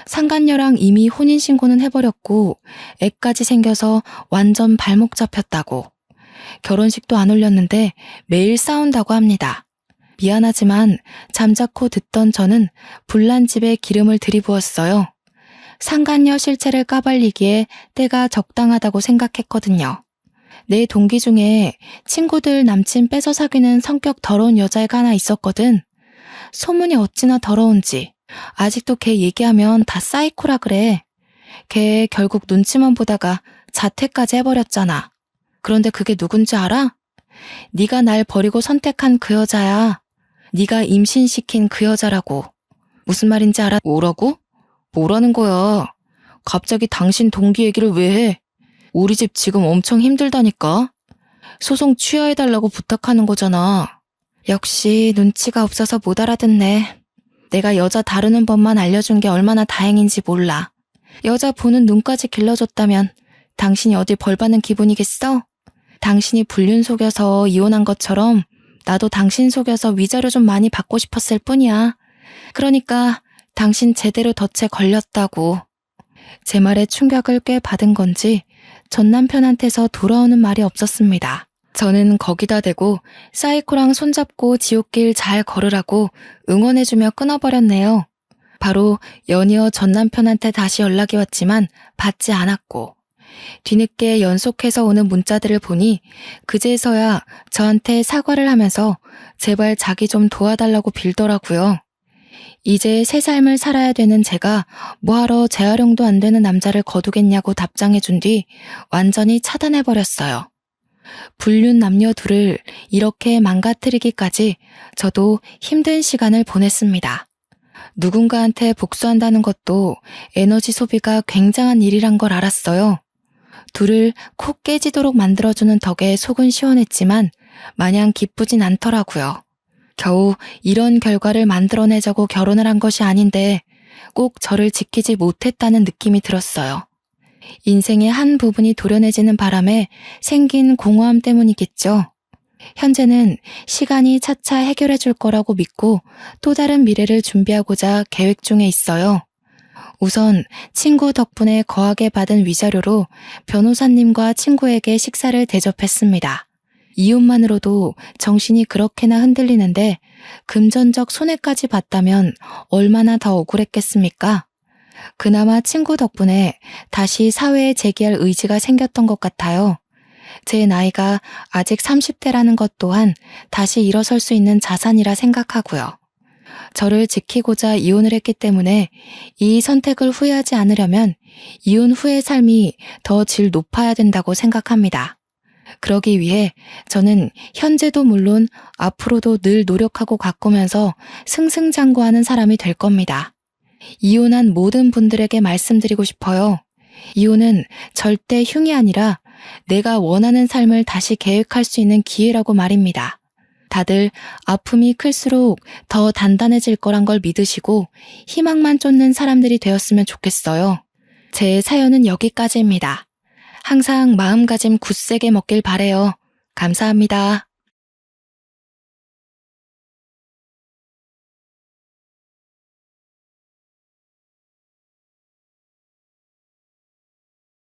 상간녀랑 이미 혼인신고는 해버렸고 애까지 생겨서 완전 발목 잡혔다고. 결혼식도 안 올렸는데 매일 싸운다고 합니다. 미안하지만 잠자코 듣던 저는 불난 집에 기름을 들이부었어요. 상간녀 실체를 까발리기에 때가 적당하다고 생각했거든요. 내 동기 중에 친구들 남친 뺏어 사귀는 성격 더러운 여자애가 하나 있었거든. 소문이 어찌나 더러운지. 아직도 걔 얘기하면 다 사이코라 그래. 걔 결국 눈치만 보다가 자퇴까지 해버렸잖아. 그런데 그게 누군지 알아? 네가 날 버리고 선택한 그 여자야. 네가 임신시킨 그 여자라고. 무슨 말인지 알아? 뭐라고? 뭐라는 거야? 갑자기 당신 동기 얘기를 왜 해? 우리 집 지금 엄청 힘들다니까? 소송 취하해달라고 부탁하는 거잖아. 역시 눈치가 없어서 못 알아듣네. 내가 여자 다루는 법만 알려준 게 얼마나 다행인지 몰라. 여자 보는 눈까지 길러줬다면 당신이 어딜 벌 받는 기분이겠어? 당신이 불륜 속여서 이혼한 것처럼 나도 당신 속여서 위자료 좀 많이 받고 싶었을 뿐이야. 그러니까 당신 제대로 덫에 걸렸다고. 제 말에 충격을 꽤 받은 건지 전 남편한테서 돌아오는 말이 없었습니다. 저는 거기다 대고 사이코랑 손잡고 지옥길 잘 걸으라고 응원해주며 끊어버렸네요. 바로 연이어 전 남편한테 다시 연락이 왔지만 받지 않았고 뒤늦게 연속해서 오는 문자들을 보니 그제서야 저한테 사과를 하면서 제발 자기 좀 도와달라고 빌더라고요. 이제 새 삶을 살아야 되는 제가 뭐하러 재활용도 안 되는 남자를 거두겠냐고 답장해준 뒤 완전히 차단해버렸어요. 불륜 남녀 둘을 이렇게 망가뜨리기까지 저도 힘든 시간을 보냈습니다. 누군가한테 복수한다는 것도 에너지 소비가 굉장한 일이란 걸 알았어요. 둘을 콕 깨지도록 만들어주는 덕에 속은 시원했지만 마냥 기쁘진 않더라고요. 겨우 이런 결과를 만들어내자고 결혼을 한 것이 아닌데 꼭 저를 지키지 못했다는 느낌이 들었어요. 인생의 한 부분이 도려내지는 바람에 생긴 공허함 때문이겠죠. 현재는 시간이 차차 해결해 줄 거라고 믿고 또 다른 미래를 준비하고자 계획 중에 있어요. 우선 친구 덕분에 거하게 받은 위자료로 변호사님과 친구에게 식사를 대접했습니다. 이웃만으로도 정신이 그렇게나 흔들리는데 금전적 손해까지 봤다면 얼마나 더 억울했겠습니까? 그나마 친구 덕분에 다시 사회에 재기할 의지가 생겼던 것 같아요. 제 나이가 아직 30대라는 것 또한 다시 일어설 수 있는 자산이라 생각하고요. 저를 지키고자 이혼을 했기 때문에 이 선택을 후회하지 않으려면 이혼 후의 삶이 더 질 높아야 된다고 생각합니다. 그러기 위해 저는 현재도 물론 앞으로도 늘 노력하고 가꾸면서 승승장구하는 사람이 될 겁니다. 이혼한 모든 분들에게 말씀드리고 싶어요. 이혼은 절대 흉이 아니라 내가 원하는 삶을 다시 계획할 수 있는 기회라고 말입니다. 다들 아픔이 클수록 더 단단해질 거란 걸 믿으시고 희망만 쫓는 사람들이 되었으면 좋겠어요. 제 사연은 여기까지입니다. 항상 마음가짐 굳세게 먹길 바래요. 감사합니다.